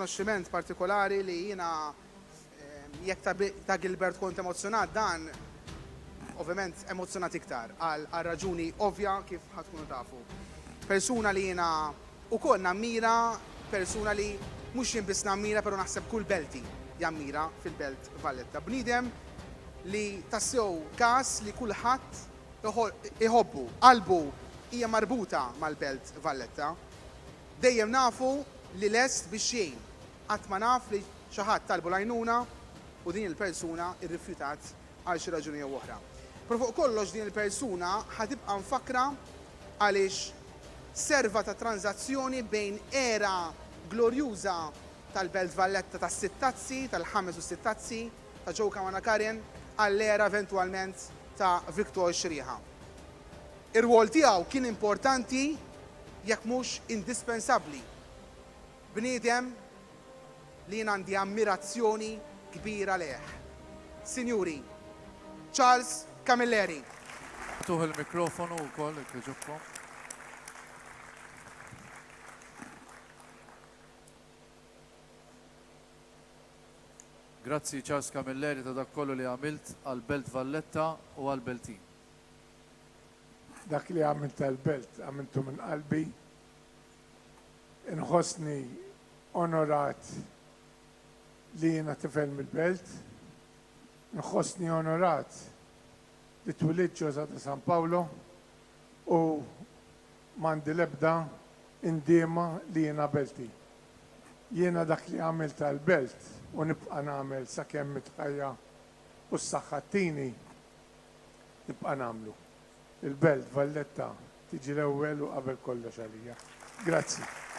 rikonoxximent partikolari li jiena jekk ta' Gilbert kont emozjonat dan, ovvjament emozjonat iktar għal raġuni ovvja kif ħatkunu tafu. Persuna li jiena ukoll nammira, persuna li mhux jien biss nammira però naħseb kull Belti jammira fil-Belt Valletta. Bniedem li tassew każ li kulħadd iħobbu, qalbu hija marbuta mal-Belt Valletta. Dejjem nafu li lest biex jgħin. Qatt ma naf li xi ħadd talbu l-għajnuna u din il-persuna irrifjutat għal xi raġuni jew oħra. Però fuq kollox din il-persuna ħatibqa' mfakra għaliex serva ta' tranzazzjoni bejn era glorjuża tal-Belt Valletta tas-sittazzi, tal-ħames u sittazzi, ta' Joe Kamanakaran, għall-era eventwalment ta' Viktor Xrieħa. Ir-rwol tiegħu kien importanti jekk mhux indispensabbli. Bniedem li jien għandi ammirazzjoni kbira leh. Sinjuri, Charles Camilleri. Tuħ il-mikrofonu wkoll jekk iġobkom. Grazzi Charles Camilleri ta' dak kollu li għamilt għal-Belt Valletta u għal-Beltin. Dak li għamilt għal-Belt għamiltu minn qalbi. Inħossni onorat li jiena tifel mill-Belt. Nħossni onorat li twilid ġoza ta' San Paolo u m'għandi l-ebda indiema li jiena Belti. Jiena dak li għamilt għal-Belt u nibqa' nagħmel sakemm mitħajja u s-saħħattini nibqa' nagħmlu. Il-Belt Valletta tiġi l-ewwel u qabel kollox għalija. Grazzi.